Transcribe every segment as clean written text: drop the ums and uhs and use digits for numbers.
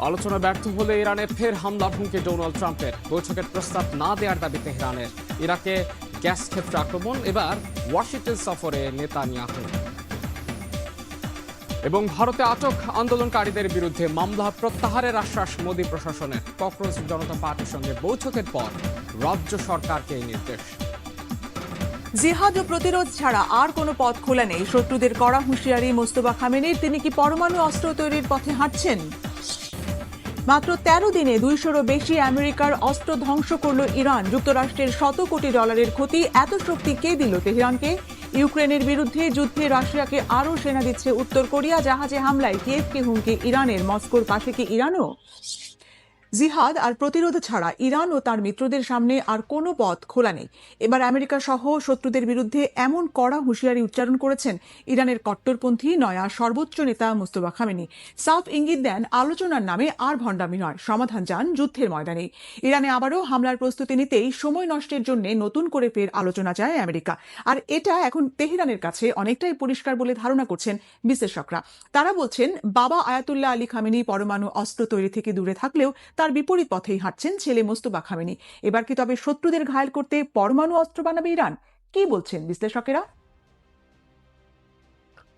আলোচনা ব্যর্থ হলে ইরানে ফের হামলা হুমকি ডোনাল্ড ট্রাম্পের। বৈঠকের প্রস্তাব না দেওয়ার দাবি তেহরানের। ইরাকে গ্যাস ক্ষেত্রে আক্রমণ, এবার ওয়াশিংটন সফরে নেতানিয়াহু। এবং ভারতে আটক আন্দোলনকারীদের বিরুদ্ধে মামলা প্রত্যাহারের আশ্বাস মোদী প্রশাসনের। ককরোচ জনতা পার্টির সঙ্গে বৈঠকের পর রাজ্য সরকারকে এই নির্দেশ। জিহাদ ও প্রতিরোধ ছাড়া আর কোনো পথ খোলা নেই, শত্রুদের কড়া হুঁশিয়ারি মোস্তফা খামেনির। তিনি কি পরমাণু অস্ত্র তৈরির পথে হাঁটছেন? মাত্র 13 দিনে 200-রও বেশি আমেরিকার অস্ত্র ধ্বংস করল ইরান। যুক্তরাষ্ট্রের $100 কোটি ক্ষতি। এত শক্তি কে দিল তেহরানকে? ইউক্রেনের বিরুদ্ধে যুদ্ধে রাশিয়াকে আরও সেনা দিচ্ছে উত্তর কোরিয়া। জাহাজে হামলায় কিয়েভকে হুমকি ইরানের। মস্কোর পাশে কি ইরানও? জিহাদ আর প্রতিরোধ ছাড়া ইরান ও তার মিত্রদের সামনে আর কোনো পথ খোলা নেই। এবার আমেরিকা সহ শত্রুদের বিরুদ্ধে এমন কড়া হুঁশিয়ারি উচ্চারণ করেছেন ইরানের কট্টরপন্থী নয়া সর্বোচ্চ নেতা মোস্তফা খামেনি। সাফ ইঙ্গিত দেন আলোচনার নামে আর ভণ্ডামি নয়, সমাধান চান যুদ্ধের ময়দানে। ইরানে আবারও হামলার প্রস্তুতি নিতেই সময় নষ্টের জন্য নতুন করে ফের আলোচনা চায় আমেরিকা। আর এটা এখন তেহরানের কাছে অনেকটাই পরিষ্কার বলে ধারণা করছেন বিশ্লেষকরা। তারা বলছেন, বাবা আয়াতুল্লাহ আলী খামেনি পরমাণু অস্ত্র তৈরি থেকে দূরে থাকলেও তার বিপরীত পথেই হাঁটছেন ছেলে মোস্তফা খামেনি। এবার কি তবে শত্রুদের ঘায়েল করতে পরমাণু অস্ত্র বানাবে ইরান? কি বলছেন বিশ্লেষকেরা?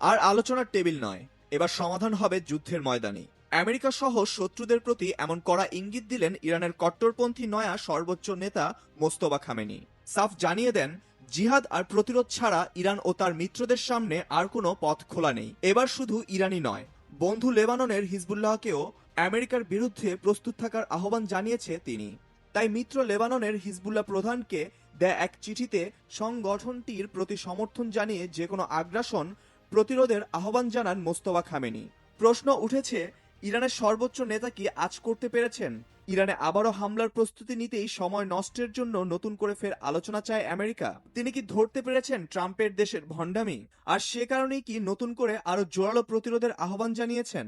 আর আলোচনার টেবিল নয়, এবার সমাধান হবে যুদ্ধের ময়দানে। আমেরিকা সহ শত্রুদের প্রতি এমন কড়া ইঙ্গিত দিলেন ইরানের কট্টরপন্থী নয়া সর্বোচ্চ নেতা মোস্তফা খামেনি। সাফ জানিয়ে দেন, জিহাদ আর প্রতিরোধ ছাড়া ইরান ও তার মিত্রদের সামনে আর কোনো পথ খোলা নেই। এবার শুধু ইরানই নয়, বন্ধু লেবাননের হিজবুল্লাহকেও আমেরিকার বিরুদ্ধে প্রস্তুত থাকার আহ্বান জানিয়েছে তিনি। তাই মিত্র লেবাননের হিজবুল্লাহ প্রধানকে দেয়া এক চিঠিতে সংগঠনটির প্রতি সমর্থন জানিয়ে যে কোনো আগ্রাসন প্রতিরোধের আহ্বান জানান মোস্তফা খামেনি। প্রশ্ন উঠেছে, ইরানের সর্বোচ্চ নেতা কি আজ করতে পেরেছেন? ইরানে আবারও হামলার প্রস্তুতি নিতেই সময় নষ্টের জন্য নতুন করে ফের আলোচনা চায় আমেরিকা। তিনি কি ধরতে পেরেছেন ট্রাম্পের দেশের ভণ্ডামি? আর সে কারণেই কি নতুন করে আরো জোরালো প্রতিরোধের আহ্বান জানিয়েছেন?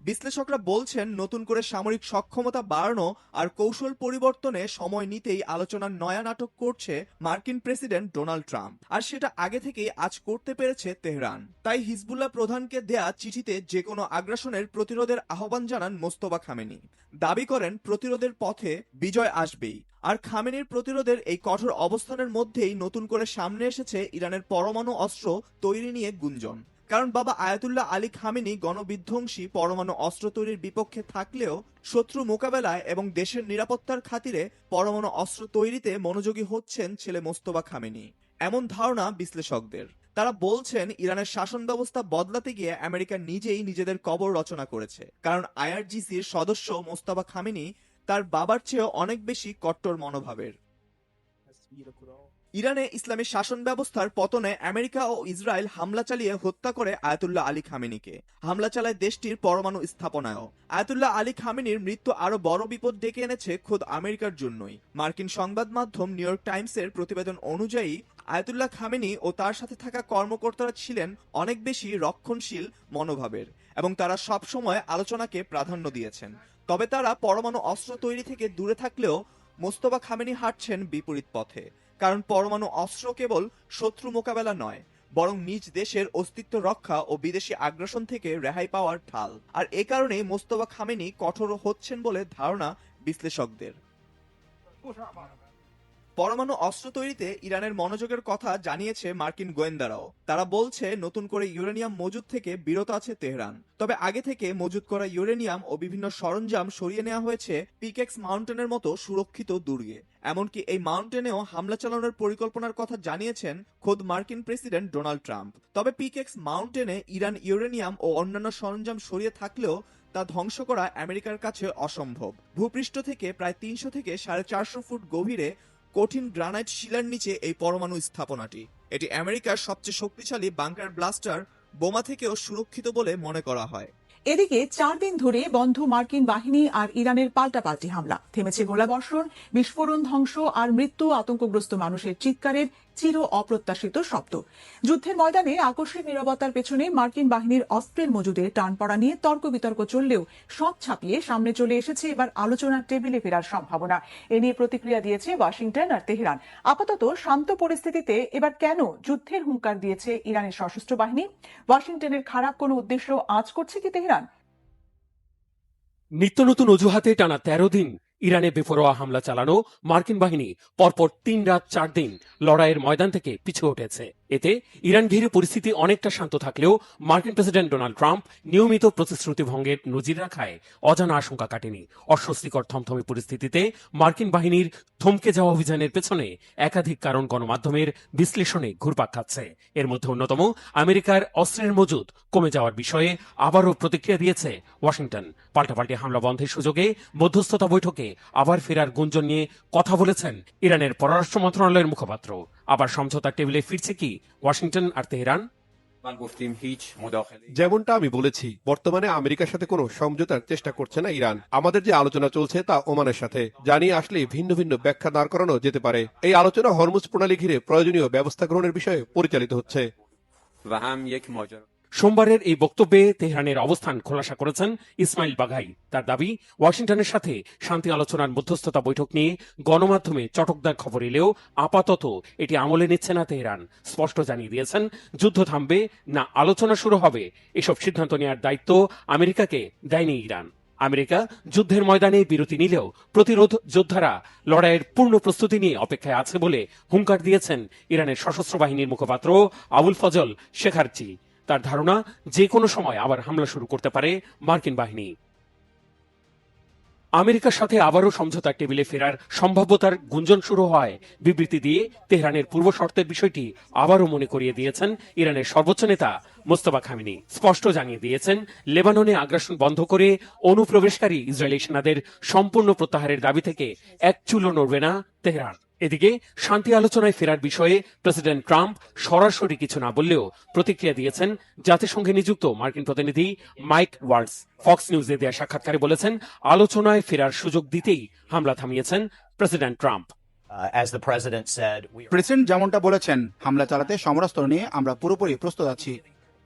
বিশ্লেষকরা বলছেন, নতুন করে সামরিক সক্ষমতা বাড়ানো আর কৌশল পরিবর্তনে সময় নিতেই আলোচনার নয়া নাটক করছে মার্কিন প্রেসিডেন্ট ডোনাল্ড ট্রাম্প। আর সেটা আগে থেকেই আজ করতে পেরেছে তেহরান। তাই হিজবুল্লাহ প্রধানকে দেয়া চিঠিতে যে কোনো আগ্রাসনের প্রতিরোধের আহ্বান জানান মোস্তফা খামেনি। দাবি করেন, প্রতিরোধের পথে বিজয় আসবেই। আর খামেনির প্রতিরোধের এই কঠোর অবস্থানের মধ্যেই নতুন করে সামনে এসেছে ইরানের পরমাণু অস্ত্র তৈরি নিয়ে গুঞ্জন। কারণ বাবা আয়াতুল্লাহ আলী খামেনি গণবিধ্বংসী পরমাণু অস্ত্র তৈরির বিপক্ষে থাকলেও শত্রু মোকাবেলায় এবং দেশের নিরাপত্তার খাতিরে পরমাণু অস্ত্র তৈরিতে মনোযোগী হচ্ছেন ছেলে মোস্তফা খামেনি, এমন ধারণা বিশ্লেষকদের। তারা বলছেন, ইরানের শাসন ব্যবস্থা বদলাতে গিয়ে আমেরিকা নিজেই নিজেদের কবর রচনা করেছে। কারণ আইআরজিসির সদস্য মোস্তফা খামেনি তার বাবার চেয়েও অনেক বেশি কট্টর মনোভাবের। ইরানে ইসলামী শাসন ব্যবস্থার পতনে আমেরিকা ও ইসরায়েল হামলা চালিয়ে হত্যা করে আয়াতুল্লাহ আলী খামেনিকে। হামলা চালায় দেশটির পরমাণু স্থাপনায়ও। আয়াতুল্লাহ আলী খামেনির মৃত্যু আরো বড় বিপদ ডেকে এনেছে খোদ আমেরিকার জন্যই। মার্কিন সংবাদ মাধ্যম নিউ ইয়র্ক টাইমসের প্রতিবেদন অনুযায়ী আয়াতুল্লাহ খামেনি ও তার সাথে থাকা কর্মকর্তারা ছিলেন অনেক বেশি রক্ষণশীল মনোভাবের এবং তারা সবসময় আলোচনাকে প্রাধান্য দিয়েছেন। তবে তারা পরমাণু অস্ত্র তৈরি থেকে দূরে থাকলেও মোস্তফা খামেনি হাঁটছেন বিপরীত পথে। কারণ পরমাণু অস্ত্র কেবল শত্রু মোকাবেলা নয়, বরং নিজ দেশের অস্তিত্ব রক্ষা ও বিদেশি আগ্রাসন থেকে রেহাই পাওয়ার ঢাল। আর এ কারণে মোস্তফা খামেনি কঠোর হচ্ছেন বলে ধারণা বিশ্লেষকদের। পরমাণু অস্ত্র তৈরিতে ইরানের মনোযোগের কথা জানিয়েছে মার্কিন গোয়েন্দারাও। তারা বলছে, নতুন করে ইউরেনিয়াম মজুদ থেকে বিরত আছে তেহরান। তবে আগে থেকে মজুদ করা ইউরেনিয়াম ও বিভিন্ন সরঞ্জাম সরিয়ে নেওয়া হয়েছে পিকেক্স মাউন্টেনের মতো সুরক্ষিত দুর্গে। এমনকি এই মাউন্টেনেও হামলা চালানোর পরিকল্পনার কথা জানিয়েছেন খোদ মার্কিন প্রেসিডেন্ট ডোনাল্ড ট্রাম্প। তবে পিকেক্স মাউন্টেনে ইরান ইউরেনিয়াম ও অন্যান্য সরঞ্জাম সরিয়ে থাকলেও তা ধ্বংস করা আমেরিকার কাছে অসম্ভব। ভূপৃষ্ঠ থেকে প্রায় 300 থেকে 450 ফুট গভীরে কঠিন গ্রানাইট শিলার নিচে এই পরমাণু স্থাপনাটি। এটি আমেরিকার সবচেয়ে শক্তিশালী বাংকার ব্লাস্টার বোমা থেকেও সুরক্ষিত বলে মনে করা হয়। এদিকে 4 দিন ধরে বন্ধ মার্কিন বাহিনী আর ইরানের পাল্টাপাল্টি হামলা। থেমেছে গোলাবর্ষণ, বিস্ফোরণ, ধ্বংস আর মৃত্যু, আতঙ্কগ্রস্ত মানুষের চিৎকারের চির অপ্রত্যাশিত শব্দ। যুদ্ধের ময়দানে আকস্মিক নীরবতার পেছনে মার্কিন বাহিনীর অস্ত্রের মজুদে টান পড়া নিয়ে তর্ক বিতর্ক চললেও সব ছাপিয়ে সামনে চলে এসেছে এবার আলোচনার টেবিলে ফেরার সম্ভাবনা। এ নিয়ে প্রতিক্রিয়া দিয়েছে ওয়াশিংটন আর তেহরান। আপাতত শান্ত পরিস্থিতিতে এবার কেন যুদ্ধের হুঙ্কার দিয়েছে ইরানের সশস্ত্র বাহিনী? ওয়াশিংটনের খারাপ কোনো উদ্দেশ্য আঁচ করছে কি তেহরান? নিত্য নতুন অজুহাতে টানা ১৩ দিন ইরানে বেপরোয়া হামলা চালানো মার্কিন বাহিনী পরপর ৩ রাত ৪ দিন লড়াইয়ের ময়দান থেকে পিছু উঠেছে। এতে ইরান ঘিরে পরিস্থিতি অনেকটা শান্ত থাকলেও মার্কিন প্রেসিডেন্ট ডোনাল্ড ট্রাম্প নিয়মিত প্রতিশ্রুতি ভঙ্গের নজির রাখায় অজানা আশঙ্কা কাটেনি। অস্বস্তিকর থমথমে পরিস্থিতিতে মার্কিন বাহিনীর থমকে যাওয়া অভিযানের পেছনে একাধিক কারণ গণমাধ্যমের বিশ্লেষণে ঘুরপাক খাচ্ছে। এর মধ্যে অন্যতম আমেরিকার অস্ত্রের মজুদ কমে যাওয়ার বিষয়ে আবারও প্রতিক্রিয়া দিয়েছে ওয়াশিংটন। পাল্টাপাল্টি হামলা বন্ধের সুযোগে মধ্যস্থতা বৈঠকে আবার ফেরার গুঞ্জন নিয়ে কথা বলেছেন ইরানের পররাষ্ট্র মন্ত্রণালয়ের মুখপাত্র। আবার সমঝোতার টেবিলে ফিরছে কি ওয়াশিংটন আর তেহরান? যেমনটা আমি বলেছি, বর্তমানে আমেরিকার সাথে কোনো সমঝোতার চেষ্টা করছে না ইরান। আমাদের যে আলোচনা চলছে তা ওমানের সাথে, জানিয়ে আসলে ভিন্ন ভিন্ন ব্যাখ্যা দাঁড় করানো যেতে পারে। এই আলোচনা হরমুজ প্রণালী ঘিরে প্রয়োজনীয় ব্যবস্থা গ্রহণের বিষয়ে পরিচালিত হচ্ছে। সোমবারের এই বক্তব্যে তেহরানের অবস্থান খোলাসা করেছেন ইসমাইল বাঘাই। তার দাবি, ওয়াশিংটনের সাথে শান্তি আলোচনার মধ্যস্থতা বৈঠক নিয়ে গণমাধ্যমে চটকদার খবর এলেও আপাতত এটি আমলে নিচ্ছে না তেহরান। স্পষ্ট জানিয়ে দিয়েছেন, যুদ্ধ থামবে না আলোচনা শুরু হবে এসব সিদ্ধান্ত নেওয়ার দায়িত্ব আমেরিকাকে দেয়নি ইরান। আমেরিকা যুদ্ধের ময়দানে বিরতি নিলেও প্রতিরোধ যোদ্ধারা লড়াইয়ের পূর্ণ প্রস্তুতি নিয়ে অপেক্ষায় আছে বলে হুঙ্কার দিয়েছেন ইরানের সশস্ত্র বাহিনীর মুখপাত্র আবুল ফজল শেখারচি। তার ধারণা, যে কোনো সময় আবার হামলা শুরু করতে পারে মার্কিন বাহিনী। আমেরিকার সাথে আবারও সমঝোতার টেবিলে ফেরার সম্ভাব্যতার গুঞ্জন শুরু হয় বিবৃতি দিয়ে তেহরানের পূর্ব শর্তের বিষয়টি আবারও মনে করিয়ে দিয়েছেন ইরানের সর্বোচ্চ নেতা মোস্তফা খামেনি। স্পষ্ট জানিয়ে দিয়েছেন, লেবাননে আগ্রাসন বন্ধ করে অনুপ্রবেশকারী ইসরায়েলি সেনাদের সম্পূর্ণ প্রত্যাহারের দাবি থেকে এক চুলও নড়বে না তেহরান। এদিকে শান্তি আলোচনায় ফেরার বিষয়ে প্রেসিডেন্ট ট্রাম্প সরাসরি কিছু না বললেও প্রতিক্রিয়া দিয়েছেন জাতিসংঘে নিযুক্ত মার্কিন প্রতিনিধি মাইক ওয়ার্ডস। ফক্স নিউজে দেয়া সাক্ষাৎকারে বলেছেন, আলোচনায় ফেরার সুযোগ দিতেই হামলা থামিয়েছেন প্রেসিডেন্ট ট্রাম্প। প্রেসিডেন্ট যেমনটা বলেছেন, হামলা চালাতে সমরাস্ত্র নিয়ে আমরা পুরোপুরি প্রস্তুত আছি।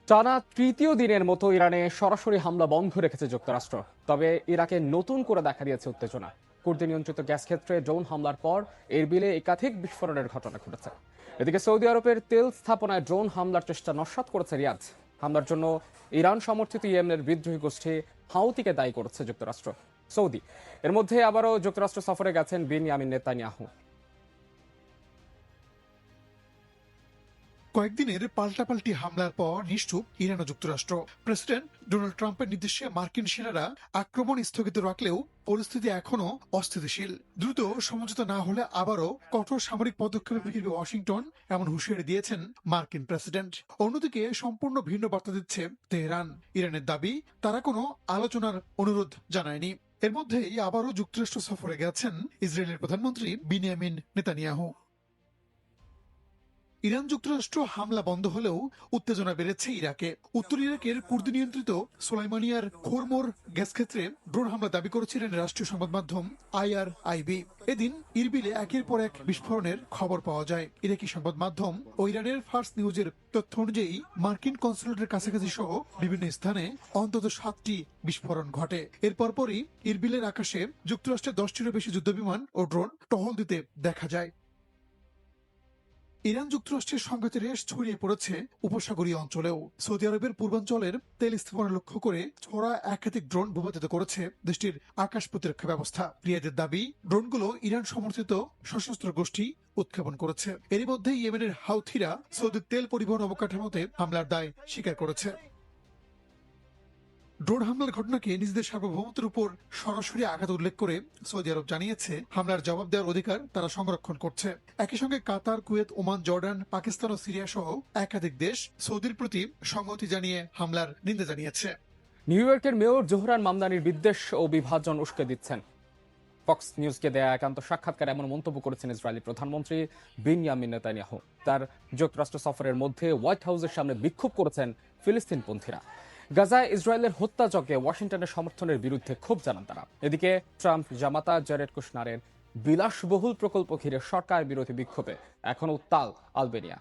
টানা তৃতীয় দিনের মতো ইরানে সরাসরি হামলা বন্ধ রেখেছে যুক্তরাষ্ট্র। তবে ইরাকে নতুন করে দেখা দিয়েছে উত্তেজনা। কুর্দি নিয়ন্ত্রিত গ্যাস ক্ষেত্রে ড্রোন হামলার পর এরবিলে একাধিক বিস্ফোরণের ঘটনা ঘটেছে। এদিকে সৌদি আরবের তেল স্থাপনায় ড্রোন হামলার চেষ্টা নস্যাৎ করেছে রিয়াদ। হামলার জন্য ইরান সমর্থিত ইয়েমেনের বিদ্রোহী গোষ্ঠী হাউতিকে দায়ী করেছে যুক্তরাষ্ট্র। সৌদি এর মধ্যে আবারও যুক্তরাষ্ট্র সফরে গেছেন বেনিয়ামিন নেতানিয়াহু। কয়েকদিনের পাল্টাপাল্টি হামলার পর নিশ্চুপ ইরান ও যুক্তরাষ্ট্র। প্রেসিডেন্ট ডোনাল্ড ট্রাম্পের নির্দেশে মার্কিন সেনারা আক্রমণ স্থগিত রাখলেও পরিস্থিতি এখনো অস্থিতিশীল। দ্রুত সমঝোতা না হলে আবারও কঠোর সামরিক পদক্ষেপে ফিরবে ওয়াশিংটন, এমন হুঁশিয়ারি দিয়েছেন মার্কিন প্রেসিডেন্ট। অন্যদিকে সম্পূর্ণ ভিন্ন বার্তা দিচ্ছে তেহরান। ইরানের দাবি, তারা কোনো আলোচনার অনুরোধ জানায়নি। এর মধ্যেই আবারও যুক্তরাষ্ট্র সফরে গেছেন ইসরায়েলের প্রধানমন্ত্রী বেনিয়ামিন নেতানিয়াহু। ইরান যুক্তরাষ্ট্র হামলা বন্ধ হলেও উত্তেজনা বেড়েছে ইরাকে। উত্তর ইরাকের কুর্দি নিয়ন্ত্রিত সোলাইমানিয়ার খোরমোর গ্যাস ক্ষেত্রে ড্রোন হামলা দাবি করেছে ইরানের রাষ্ট্রীয় সংবাদ মাধ্যম IRIB। এদিন ইরবিলে একের পর এক বিস্ফোরণের খবর পাওয়া যায়। ইরাকি সংবাদ মাধ্যম ও ইরানের ফার্স্ট নিউজের তথ্য অনুযায়ী মার্কিন কনসুলেটের কাছাকাছি সহ বিভিন্ন স্থানে অন্তত 7টি বিস্ফোরণ ঘটে। এর পরপরই ইরবিলের আকাশে যুক্তরাষ্ট্রের 10টিরও বেশি যুদ্ধবিমান ও ড্রোন টহল দিতে দেখা যায়। ইরান যুক্তরাষ্ট্রের সংঘাতের রেশ ছড়িয়ে পড়েছে উপসাগরীয় অঞ্চলেও। সৌদি আরবের পূর্বাঞ্চলের তেল স্থাপনা লক্ষ্য করে ছোড়া একাধিক ড্রোন ভূপাতিত করেছে দেশটির আকাশ প্রতিরক্ষা ব্যবস্থা। রিয়াদের দাবি, ড্রোনগুলো ইরান সমর্থিত সশস্ত্র গোষ্ঠী উৎক্ষেপণ করেছে। এরই মধ্যে ইয়েমেনের হাউথিরা সৌদির তেল পরিবহন অবকাঠামোতে হামলার দায় স্বীকার করেছে। ড্রোন হামলার ঘটনাকে নিজেদের সার্বভৌমত্বের উপর সরাসরি আঘাত উল্লেখ করে সৌদি আরব জানিয়েছে, হামলার জবাব দেওয়ার অধিকার তারা সংরক্ষণ করছে। একই সঙ্গে কাতার, কুয়েত, ওমান, জর্ডান, পাকিস্তান ও সিরিয়া সহ একাধিক দেশ সৌদির প্রতি সংহতি জানিয়ে হামলার নিন্দা জানিয়েছে। নিউ ইয়র্কের মেয়র জোহরান মামদানির বিদ্বেষ ও বিভাজন উস্কে দিচ্ছেন। ফক্স নিউজকে দেয়া একান্ত সাক্ষাৎকারে এমন মন্তব্য করেছেন ইসরায়েলি প্রধানমন্ত্রী বেনিয়ামিন নেতানিয়াহু। তার যুক্তরাষ্ট্র সফরের মধ্যে হোয়াইট হাউসের সামনে বিক্ষোভ করেছেন ফিলিস্তিনপন্থীরা। গাজায় ইসরায়েলের হত্যাযজ্ঞে ওয়াশিংটনের সমর্থনের বিরুদ্ধে ক্ষোভ জানান তারা। এদিকে ট্রাম্প জামাতা জ্যারেড কুশনারের বিলাসবহুল প্রকল্প ঘিরে সরকার বিরোধী বিক্ষোভে এখনো উত্তাল আলবেনিয়া।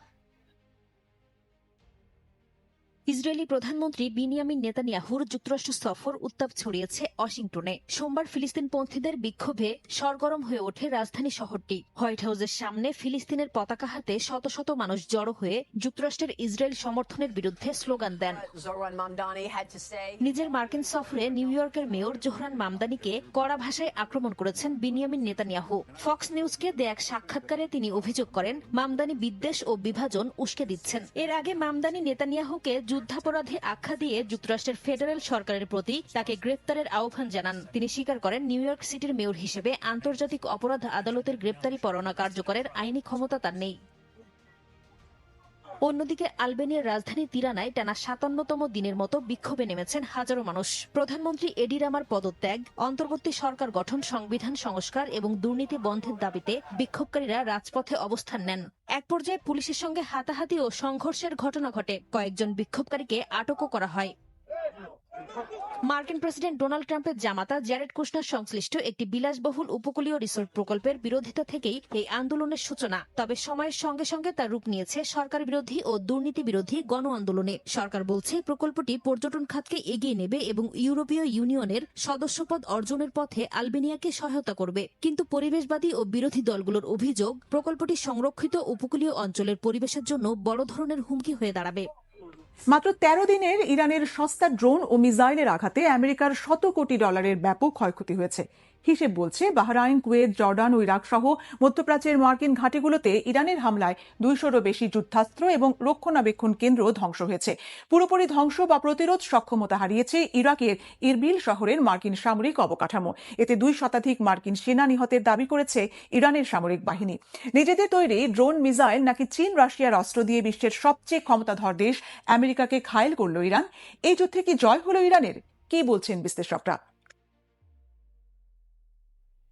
ইসরায়েলি প্রধানমন্ত্রী বিনিয়ামিন নেতানিয়াহুর যুক্তরাষ্ট্র সফর উত্তাপ ছড়িয়েছে ওয়াশিংটনে। সোমবার ফিলিস্তিনপন্থীদের বিক্ষোভে সরগরম হয়ে ওঠে রাজধানী শহরটি। হোয়াইট হাউসের সামনে ফিলিস্তিনের পতাকা হাতে শত শত মানুষ জড়ো হয়ে যুক্তরাষ্ট্রের ইসরায়েল সমর্থনের বিরুদ্ধে স্লোগান দেন। নিজের মার্কিন সফরে নিউ ইয়র্কের মেয়র জোহরান মামদানিকে কড়া ভাষায় আক্রমণ করেছেন বিনিয়ামিন নেতানিয়াহু। ফক্স নিউজকে দেয়া এক সাক্ষাৎকারে তিনি অভিযোগ করেন মামদানি বিদ্বেষ ও বিভাজন উস্কে দিচ্ছেন। এর আগে মামদানি নেতানিয়াহুকে যুদ্ধাপরাধী আখ্যা দিয়ে যুক্তরাষ্ট্রের ফেডারেল সরকারের প্রতি তাকে গ্রেপ্তারের আহ্বান জানান। তিনি স্বীকার করেন নিউ ইয়র্ক সিটির মেয়র হিসেবে আন্তর্জাতিক অপরাধ আদালতের গ্রেপ্তারি পরোয়ানা কার্যকরের আইনি ক্ষমতা তার নেই। অন্যদিকে আলবেনিয়ার রাজধানী তিরানায় টানা ৫৭তম দিনের মতো বিক্ষোভে নেমেছেন হাজারো মানুষ। প্রধানমন্ত্রী এডি রামার পদত্যাগ, অন্তর্বর্তী সরকার গঠন, সংবিধান সংস্কার এবং দুর্নীতি বন্ধের দাবিতে বিক্ষোভকারীরা রাজপথে অবস্থান নেন। এক পর্যায়ে পুলিশের সঙ্গে হাতাহাতি ও সংঘর্ষের ঘটনা ঘটে। কয়েকজন বিক্ষোভকারীকে আটকও করা হয়। মার্কিন প্রেসিডেন্ট ডোনাল্ড ট্রাম্পের জামাতা জ্যারেড কুশনার সংশ্লিষ্ট একটি বিলাসবহুল উপকূলীয় রিসোর্ট প্রকল্পের বিরোধিতা থেকেই এই আন্দোলনের সূচনা। তবে সময়ের সঙ্গে সঙ্গে তার রূপ নিয়েছে সরকার বিরোধী ও দুর্নীতি বিরোধী গণ আন্দোলনে। সরকার বলছে প্রকল্পটি পর্যটন খাতকে এগিয়ে নেবে এবং ইউরোপীয় ইউনিয়নের সদস্যপদ অর্জনের পথে আলবেনিয়াকে সহায়তা করবে। কিন্তু পরিবেশবাদী ও বিরোধী দলগুলোর অভিযোগ প্রকল্পটি সংরক্ষিত উপকূলীয় অঞ্চলের পরিবেশের জন্য বড় ধরনের হুমকি হয়ে দাঁড়াবে। মাত্র ১৩ দিনের ইরানের সস্তা ড্রোন ও মিসাইলের আঘাতে আমেরিকার $১০০ কোটি ব্যাপক ক্ষয়ক্ষতি হয়েছে। হিসেব বলছে বাহরাইন, কুয়েত, জর্ডান ও ইরাক সহ মধ্যপ্রাচ্যের মার্কিন ঘাঁটিগুলোতে ইরানের হামলায় ২০০রও বেশি যুদ্ধাস্ত্র এবং রক্ষণাবেক্ষণ কেন্দ্র ধ্বংস হয়েছে। পুরোপুরি ধ্বংস বা প্রতিরোধ সক্ষমতা হারিয়েছে ইরাকের ইরবিল শহরের মার্কিন সামরিক অবকাঠামো। এতে ২ শতাধিক মার্কিন সেনা নিহতের দাবি করেছে ইরানের সামরিক বাহিনী। নিজেদের তৈরি ড্রোন, মিসাইল নাকি চীন রাশিয়ার অস্ত্র দিয়ে বিশ্বের সবচেয়ে ক্ষমতাধর দেশ আমেরিকাকে ঘায়েল করল ইরান। এই যুদ্ধে কি জয় হলো ইরানের? কি বলছেন বিশ্লেষকরা?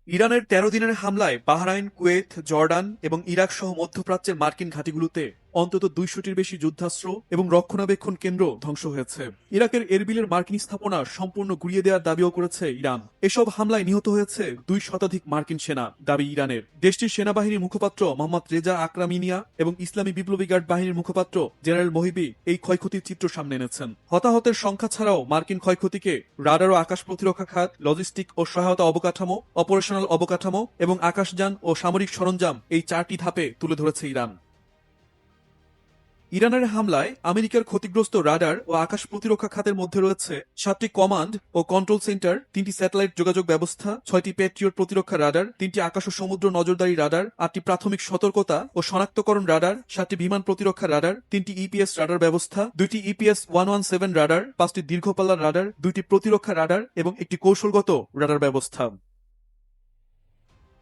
ইরানের ১৩ দিনের হামলায় বাহরাইন, কুয়েত, জর্ডান এবং ইরাক সহ মধ্যপ্রাচ্যের মার্কিন ঘাঁটিগুলোতে অন্তত ২০০টির বেশি যুদ্ধাস্ত্র এবং রক্ষণাবেক্ষণ কেন্দ্র ধ্বংস হয়েছে। ইরাকের এরবিলের মার্কিন স্থাপনা সম্পূর্ণ গুড়িয়ে দেওয়ার দাবিও করেছে ইরান। এসব হামলায় নিহত হয়েছে ২ শতাধিক মার্কিন সেনা, দাবি ইরানের। দেশটির সেনাবাহিনীর মুখপাত্র মোহাম্মদ রেজা আকরামিনিয়া এবং ইসলামী বিপ্লবী গার্ড বাহিনীর মুখপাত্র জেনারেল মহিবি এই ক্ষয়ক্ষতির চিত্র সামনে এনেছেন। হতাহতের সংখ্যা ছাড়াও মার্কিন ক্ষয়ক্ষতিকে রাডার ও আকাশ প্রতিরক্ষা খাত, লজিস্টিক ও সহায়তা অবকাঠামো, অপারেশনাল অবকাঠামো এবং আকাশযান ও সামরিক সরঞ্জাম এই ৪টি ধাপে তুলে ধরেছে ইরান। ইরানের হামলায় আমেরিকার ক্ষতিগ্রস্ত রাডার ও আকাশ প্রতিরক্ষা খাতের মধ্যে রয়েছে ৭টি কমান্ড ও কন্ট্রোল সেন্টার, ৩টি স্যাটেলাইট যোগাযোগ ব্যবস্থা, ৬টি প্যাট্রিয়ট প্রতিরক্ষা রাডার, 3টি আকাশ ও সমুদ্র নজরদারি রাডার, 8টি প্রাথমিক সতর্কতা ও শনাক্তকরণ রাডার, 7টি বিমান প্রতিরক্ষা রাডার, 3টি ইপিএস রাডার ব্যবস্থা, 2টি ইপিএস 117 রাডার, 5টি দীর্ঘপাল্লার রাডার, 2টি প্রতিরক্ষা রাডার এবং একটি কৌশলগত রাডার ব্যবস্থা।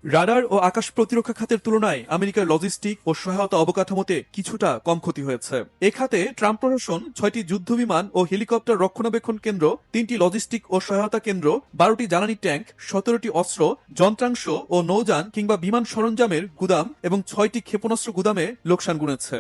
রাডার ও আকাশ প্রতিরক্ষা খাতের তুলনায় আমেরিকার লজিস্টিক ও সহায়তা অবকাঠামোতে কিছুটা কম ক্ষতি হয়েছে। এ খাতে ট্রাম্প প্রশাসন 6টি যুদ্ধবিমান ও হেলিকপ্টার রক্ষণাবেক্ষণ কেন্দ্র, 3টি লজিস্টিক ও সহায়তা কেন্দ্র, 12টি জ্বালানি ট্যাঙ্ক, 17টি অস্ত্র, যন্ত্রাংশ ও নৌযান কিংবা বিমান সরঞ্জামের গুদাম এবং 6টি ক্ষেপণাস্ত্র গুদামে লোকসান গুনেছে।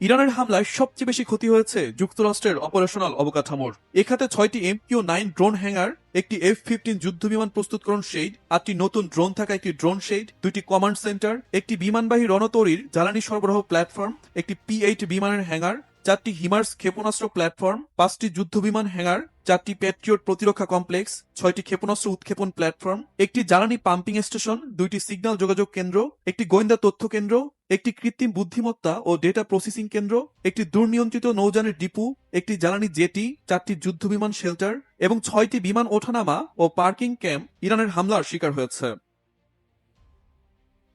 ইরানের হামলায় সবচেয়ে বেশি ক্ষতি হয়েছে যুক্তরাষ্ট্রের অপারেশনাল অবকাঠামোর। এ খাতে 6টি MQ-9 ড্রোন হ্যাঙ্গার, একটি F-15 যুদ্ধবিমান প্রস্তুতকরণ শেড, 8টি নতুন ড্রোন থাকা একটি ড্রোন শেড, 2টি কমান্ড সেন্টার, একটি বিমানবাহী রণতরীর জ্বালানি সরবরাহ প্ল্যাটফর্ম, একটি P-8 বিমানের হ্যাঙ্গার, 4টি হিমার্স ক্ষেপণাস্ত্র প্ল্যাটফর্ম, 5টি যুদ্ধবিমান হ্যাঙ্গার, 4টি প্যাট্রিয়ট প্রতিরক্ষা কমপ্লেক্স, 6টি ক্ষেপণাস্ত্র উৎক্ষেপণ প্ল্যাটফর্ম, একটি জ্বালানি পাম্পিং স্টেশন, 2টি সিগন্যাল যোগাযোগ কেন্দ্র, একটি গোয়েন্দা তথ্য কেন্দ্র, একটি কৃত্রিম বুদ্ধিমত্তা ও ডেটা প্রসেসিং কেন্দ্র, একটি দুর্নিয়ন্ত্রিত নৌযানের ডিপু, একটি জ্বালানি জেটি, 4টি যুদ্ধবিমান শেল্টার এবং 6টি বিমান ওঠানামা ও পার্কিং ক্যাম্প ইরানের হামলার শিকার হয়েছে।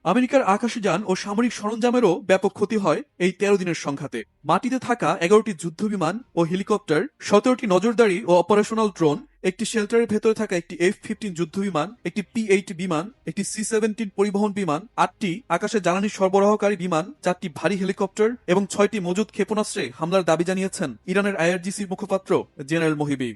আমেরিকার আকাশযান ও সামরিক সরঞ্জামেরও ব্যাপক ক্ষতি হয় এই 13 দিনের সংঘাতে। মাটিতে থাকা 11টি যুদ্ধবিমান ও হেলিকপ্টার, 17টি নজরদারি ও অপারেশনাল ড্রোন, একটি শেল্টারের ভেতরে থাকা একটি F-15 যুদ্ধবিমান, একটি P-8 বিমান, একটি C-17 পরিবহন বিমান, 8টি আকাশে জ্বালানি সরবরাহকারী বিমান, 4টি ভারী হেলিকপ্টার এবং 6টি মজুদ ক্ষেপণাস্ত্রে হামলার দাবি জানিয়েছেন ইরানের IRGC মুখপাত্র জেনারেল মহিবি।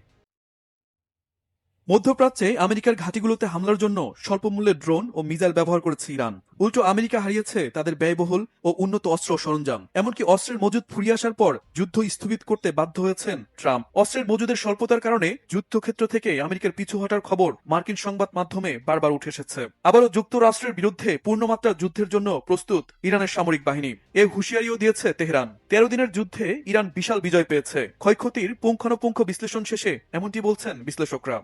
মধ্যপ্রাচ্যে আমেরিকার ঘাঁটিগুলোতে হামলার জন্য স্বল্প মূল্যের ড্রোন ও মিসাইল ব্যবহার করেছে ইরান। উল্টো আমেরিকা হারিয়েছে তাদের ব্যয়বহুল ও উন্নত অস্ত্র সরঞ্জাম। এমনকি অস্ত্রের মজুদ ফুরিয়ে আসার পর যুদ্ধ স্থগিত করতে বাধ্য হয়েছেন ট্রাম্প। অস্ত্রের মজুদের স্বল্পতার কারণে যুদ্ধক্ষেত্র থেকে আমেরিকার পিছু হটার খবর মার্কিন সংবাদ মাধ্যমে বারবার উঠে এসেছে। আবারও যুক্তরাষ্ট্রের বিরুদ্ধে পূর্ণমাত্রা যুদ্ধের জন্য প্রস্তুত ইরানের সামরিক বাহিনী। এ হুঁশিয়ারিও দিয়েছে তেহরান। 13 দিনের যুদ্ধে ইরান বিশাল বিজয় পেয়েছে। ক্ষয়ক্ষতির পুঙ্খানুপুঙ্খ বিশ্লেষণ শেষে এমনটি বলছেন বিশ্লেষকরা।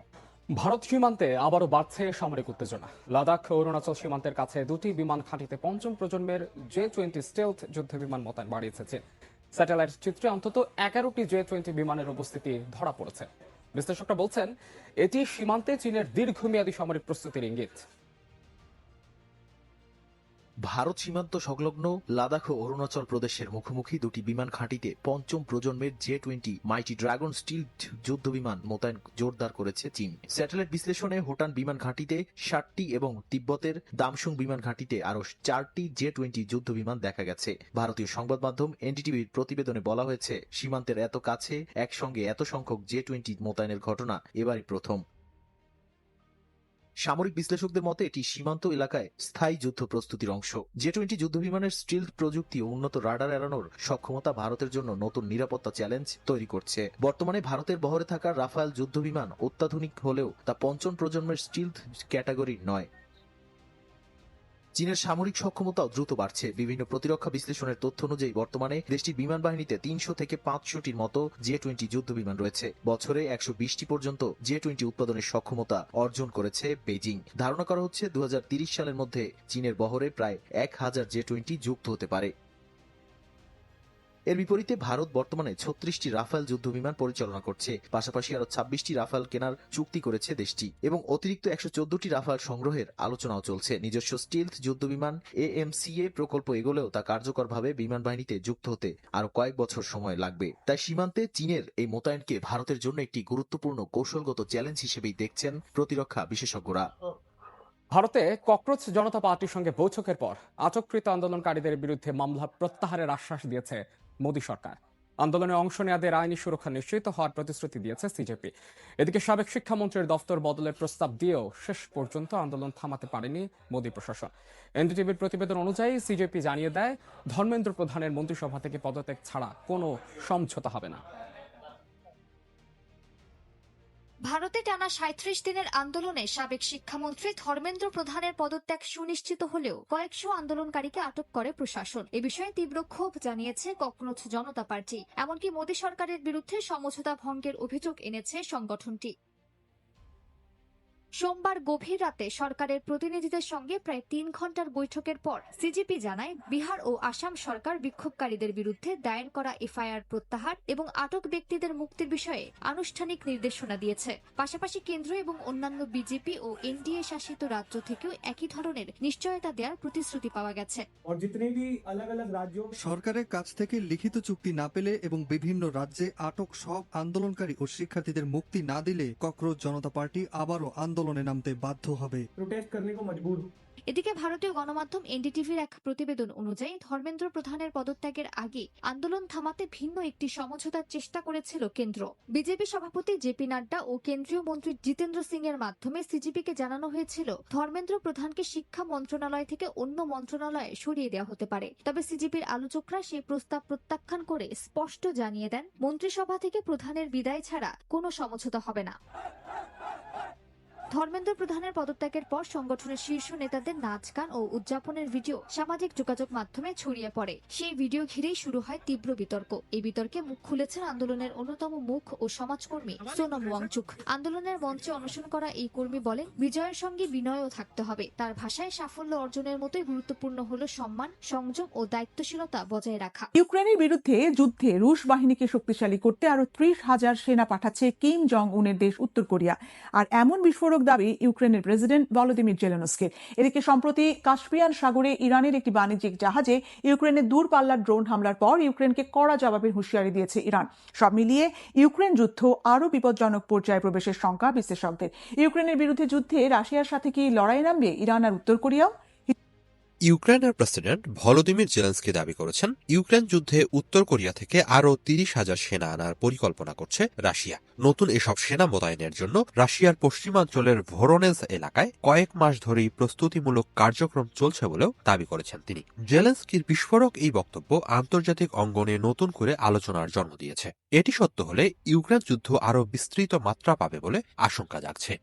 ভারত সীমান্তে আবারও বাড়ছে সামরিক উত্তেজনা। লাদাখ ও অরুণাচল সীমান্তের কাছে দুটি বিমান ঘাঁটিতে পঞ্চম প্রজন্মের J-20 স্টেলথ যুদ্ধ বিমান মোতায়েন বাড়িয়েছে চীন। স্যাটেলাইট চিত্রে অন্তত 11টি J-20 বিমানের উপস্থিতি ধরা পড়েছে। বিশ্লেষকরা বলছেন এটি সীমান্তে চীনের দীর্ঘমেয়াদী সামরিক প্রস্তুতির ইঙ্গিত। ভারত সীমান্ত সংলগ্ন লাদাখ ও অরুণাচল প্রদেশের মুখোমুখি দুটি বিমান ঘাঁটিতে পঞ্চম প্রজন্মের J-20 মাইটি ড্রাগন স্টিলথ যুদ্ধ বিমান মোতায়েন জোরদার করেছে চীন। স্যাটেলাইট বিশ্লেষণে হোটান বিমান ঘাঁটিতে 60টি এবং তিব্বতের দামসুং বিমান ঘাঁটিতে আরও 4টি J-20 যুদ্ধ বিমান দেখা গেছে। ভারতীয় সংবাদ মাধ্যম এনডিটিভির প্রতিবেদনে বলা হয়েছে, সীমান্তের এত কাছে একসঙ্গে এত সংখ্যক J-20 মোতায়েনের ঘটনা এবারই প্রথম। সামরিক বিশ্লেষকদের মতে এটি সীমান্ত এলাকায় স্থায়ী যুদ্ধ প্রস্তুতির অংশ। J-20 যুদ্ধবিমানের স্টিলথ প্রযুক্তি ও উন্নত রাডার এড়ানোর সক্ষমতা ভারতের জন্য নতুন নিরাপত্তা চ্যালেঞ্জ তৈরি করছে। বর্তমানে ভারতের বহরে থাকা রাফায়েল যুদ্ধবিমান অত্যাধুনিক হলেও তা পঞ্চম প্রজন্মের স্টিলথ ক্যাটাগরির নয়। চীনের সামরিক সক্ষমতাও দ্রুত বাড়ছে। বিভিন্ন প্রতিরক্ষা বিশ্লেষণের তথ্য অনুযায়ী বর্তমানে দেশটির বিমান বাহিনীতে 300 থেকে 500টির মতো J-20 যুদ্ধ বিমান রয়েছে। বছরে 120টি পর্যন্ত J-20 উৎপাদনের সক্ষমতা অর্জন করেছে বেজিং। ধারণা করা হচ্ছে 2030 সালের মধ্যে চীনের বহরে প্রায় 1000 J-20 যুক্ত হতে পারে। এর বিপরীতে ভারত বর্তমানে 36টি রাফায়েল যুদ্ধবিমান পরিচালনা করছে। পাশাপাশি আরো 26টি রাফায়েল কেনার চুক্তি করেছে দেশটি এবং অতিরিক্ত 114টি রাফায়েল সংগ্রহের আলোচনাও চলছে। নিজস্ব স্টিলথ যুদ্ধবিমান AMCA প্রকল্প এগোলেও তা কার্যকরভাবে বিমান বাহিনীতে যুক্ত হতে আরো কয়েক বছর সময় লাগবে। তাই সীমান্তে চীনের এই মোতায়েনকে ভারতের জন্য একটি গুরুত্বপূর্ণ কৌশলগত চ্যালেঞ্জ হিসেবেই দেখছেন প্রতিরক্ষা বিশেষজ্ঞরা। ভারতে ককরোচ জনতা পার্টির সঙ্গে বৈঠকের পর আটককৃত আন্দোলনকারীদের বিরুদ্ধে মামলা প্রত্যাহারের আশ্বাস দিয়েছে মোদী সরকার। আন্দোলনে অংশ নেয়াদের আইনি সুরক্ষা নিশ্চিত হওয়ার প্রতিশ্রুতি দিয়েছে সিজেপি। এদিকে সাবেক শিক্ষামন্ত্রীর দফতর বদলের প্রস্তাব দিয়েও শেষ পর্যন্ত আন্দোলন থামাতে পারেনি মোদী প্রশাসন। এনডিটিভির প্রতিবেদন অনুযায়ী সিজেপি জানিয়ে দেয়, ধর্মেন্দ্র প্রধানের মন্ত্রিসভা থেকে পদত্যাগ ছাড়া কোনো সমঝোতা হবে না। ভারতে টানা 37 দিনের আন্দোলনে সাবেক শিক্ষামন্ত্রী ধর্মেন্দ্র প্রধানের পদত্যাগ সুনিশ্চিত হলেও কয়েকশো আন্দোলনকারীকে আটক করে প্রশাসন। এ বিষয়ে তীব্র ক্ষোভ জানিয়েছে ককরোচ জনতা পার্টি। এমনকি মোদী সরকারের বিরুদ্ধে সমঝোতা ভঙ্গের অভিযোগ এনেছে সংগঠনটি। সোমবার গভীর রাতে সরকারের প্রতিনিধিদের সঙ্গে প্রায় 3 ঘন্টার বৈঠকের পর সিজেপি জানায়, বিহার ও আসাম সরকার বিক্ষোভকারীদের বিরুদ্ধে দায়ের করা এফআইআর প্রত্যাহার এবং আটক ব্যক্তিদের মুক্তির বিষয়ে আনুষ্ঠানিক নির্দেশনা দিয়েছে। পাশাপাশি কেন্দ্র এবং অন্যান্য বিজেপি ও এনডিএ শাসিত রাজ্য থেকেও একই ধরনের নিশ্চয়তা দেওয়ার প্রতিশ্রুতি পাওয়া গেছে। সরকারের কাছ থেকে লিখিত চুক্তি না পেলে এবং বিভিন্ন রাজ্যে আটক সব আন্দোলনকারী ও শিক্ষার্থীদের মুক্তি না দিলে ককরোচ জনতা পার্টি আবারও আন্দোলনে নামতে বাধ্য হবে। এদিকে ভারতীয় গণমাধ্যম এনডিটিভির এক প্রতিবেদন অনুযায়ী ধর্মেন্দ্র প্রধানের পদত্যাগের আগে আন্দোলন থামাতে ভিন্ন একটি সমঝোতার চেষ্টা করেছিল কেন্দ্র। বিজেপি সভাপতি জেপি নাড্ডা ও কেন্দ্রীয় মন্ত্রী জিতেন্দ্র সিং এর মাধ্যমে সিজিপিকে জানানো হয়েছিল, ধর্মেন্দ্র প্রধানকে শিক্ষা মন্ত্রণালয় থেকে অন্য মন্ত্রণালয়ে সরিয়ে দেওয়া হতে পারে। তবে সিজিপির আলোচকরা সেই প্রস্তাব প্রত্যাখ্যান করে স্পষ্ট জানিয়ে দেন, মন্ত্রিসভা থেকে প্রধানের বিদায় ছাড়া কোনো সমঝোতা হবে না। ধর্মেন্দ্র প্রধানের পদত্যাগের পর সংগঠনের শীর্ষ নেতাদের নাচ গান ও উদযাপনের ভিডিও সামাজিক যোগাযোগ মাধ্যমে ছড়িয়ে পড়ে। সেই ভিডিও ঘিরেই শুরু হয় তীব্র বিতর্ক। এই বিতর্কে মুখ খুলেছেন আন্দোলনের অন্যতম মুখ ও সমাজকর্মী সোনম ওয়াংচুক। আন্দোলনের মঞ্চে অনশন করা এই কর্মী বলেন, বিজয়ের সঙ্গে বিনয়ও থাকতে হবে। তার ভাষায় সাফল্য অর্জনের মতোই গুরুত্বপূর্ণ হলো সম্মান, সংযম ও দায়িত্বশীলতা বজায় রাখা। ইউক্রেনের বিরুদ্ধে যুদ্ধে রুশ বাহিনীকে শক্তিশালী করতে আরো 30,000 সেনা পাঠাচ্ছে কিম জং উনের দেশ উত্তর কোরিয়া। আর এমন বিস্ফোরক দাবি ইউক্রেনের প্রেসিডেন্ট ভলোদিমির জেলেনস্কির। এদিকে সম্প্রতি কাস্পিয়ান সাগরে ইরানের একটি বাণিজ্যিক জাহাজে ইউক্রেনের দূরপাল্লার ড্রোন হামলার পর ইউক্রেনকে কড়া জবাবের হুঁশিয়ারি দিয়েছে ইরান। সব মিলিয়ে ইউক্রেন যুদ্ধ আরও বিপজ্জনক পর্যায়ে প্রবেশের শঙ্কা বিশ্লেষকদের। ইউক্রেনের বিরুদ্ধে যুদ্ধে রাশিয়ার সাথে কি লড়াই নামবে ইরান আর উত্তর কোরিয়াও? ইউক্রেনের প্রেসিডেন্ট ভলোদিমির জেলেন্সকি দাবি করেছেন ইউক্রেন যুদ্ধে উত্তর কোরিয়া থেকে আরও 30,000 সেনা আনার পরিকল্পনা করছে রাশিয়া। নতুন এসব সেনা মোতায়েনের জন্য রাশিয়ার পশ্চিমাঞ্চলের ভোরোনেজ এলাকায় কয়েক মাস ধরেই প্রস্তুতিমূলক কার্যক্রম চলছে বলেও দাবি করেছেন তিনি। জেলেন্সকির বিস্ফোরক এই বক্তব্য আন্তর্জাতিক অঙ্গনে নতুন করে আলোচনার জন্ম দিয়েছে। এটি সত্য হলে ইউক্রেন যুদ্ধ আরও বিস্তৃত মাত্রা পাবে বলে আশঙ্কা জাগছে।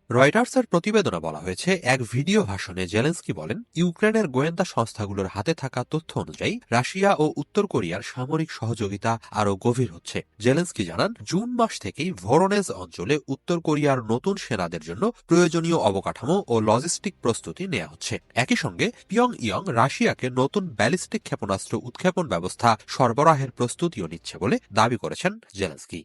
রয়টার্সের প্রতিবেদনে বলা হয়েছে, এক ভিডিও ভাষণে জেলেন্সকি বলেন, ইউক্রেনের গোয়েন্দা সংস্থাগুলোর হাতে থাকা তথ্য অনুযায়ী রাশিয়া ও উত্তর কোরিয়ার সামরিক সহযোগিতা আরও গভীর হচ্ছে। জেলেন্সকি জানান, জুন মাস থেকেই ভোরোনেজ অঞ্চলে উত্তর কোরিয়ার নতুন সেনাদের জন্য প্রয়োজনীয় অবকাঠামো ও লজিস্টিক প্রস্তুতি নেওয়া হচ্ছে। একই সঙ্গে পিয়ং ইয়ং রাশিয়াকে নতুন ব্যালিস্টিক ক্ষেপণাস্ত্র উৎক্ষেপণ ব্যবস্থা সরবরাহের প্রস্তুতিও নিচ্ছে বলে দাবি করেছেন জেলেন্সকি।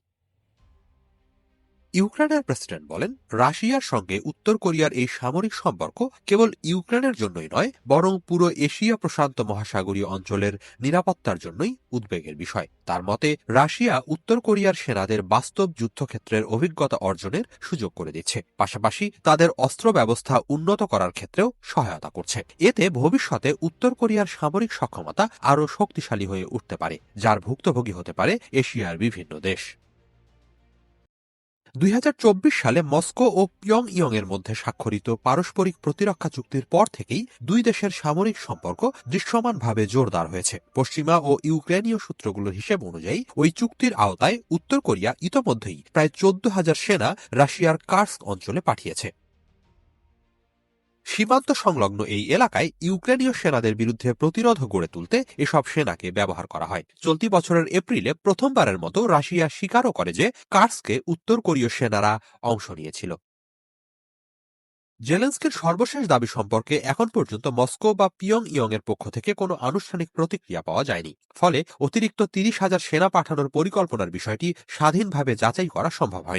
ইউক্রেনের প্রেসিডেন্ট বলেন, রাশিয়ার সঙ্গে উত্তর কোরিয়ার এই সামরিক সম্পর্ক কেবল ইউক্রেনের জন্যই নয়, বরং পুরো এশিয়া প্রশান্ত মহাসাগরীয় অঞ্চলের নিরাপত্তার জন্যই উদ্বেগের বিষয়। তার মতে, রাশিয়া উত্তর কোরিয়ার সেনাদের বাস্তব যুদ্ধক্ষেত্রের অভিজ্ঞতা অর্জনের সুযোগ করে দিচ্ছে, পাশাপাশি তাদের অস্ত্র ব্যবস্থা উন্নত করার ক্ষেত্রেও সহায়তা করছে। এতে ভবিষ্যতে উত্তর কোরিয়ার সামরিক সক্ষমতা আরও শক্তিশালী হয়ে উঠতে পারে, যার ভুক্তভোগী হতে পারে এশিয়ার বিভিন্ন দেশ। 2024 সালে মস্কো ও পিয়ং ইয়ং এর মধ্যে স্বাক্ষরিত পারস্পরিক প্রতিরক্ষা চুক্তির পর থেকেই দুই দেশের সামরিক সম্পর্ক দৃশ্যমানভাবে জোরদার হয়েছে। পশ্চিমা ও ইউক্রেনীয় সূত্রগুলোর হিসেব অনুযায়ী ওই চুক্তির আওতায় উত্তর কোরিয়া ইতোমধ্যেই প্রায় 14,000 সেনা রাশিয়ার কার্স্ক অঞ্চলে পাঠিয়েছে। সীমান্ত সংলগ্ন এই এলাকায় ইউক্রেনীয় সেনাদের বিরুদ্ধে প্রতিরোধ গড়ে তুলতে এসব সেনাকে ব্যবহার করা হয়। চলতি বছরের এপ্রিলে প্রথমবারের মতো রাশিয়া স্বীকারও করে যে কার্স্কে উত্তর কোরীয় সেনারা অংশ নিয়েছিল। জেলেন্সকির সর্বশেষ দাবি সম্পর্কে এখন পর্যন্ত মস্কো বা পিয়ং ইয়ং এর পক্ষ থেকে কোনো আনুষ্ঠানিক প্রতিক্রিয়া পাওয়া যায়নি। ফলে অতিরিক্ত 30,000 সেনা পাঠানোর পরিকল্পনার বিষয়টি স্বাধীনভাবে যাচাই করা সম্ভব হয়নি।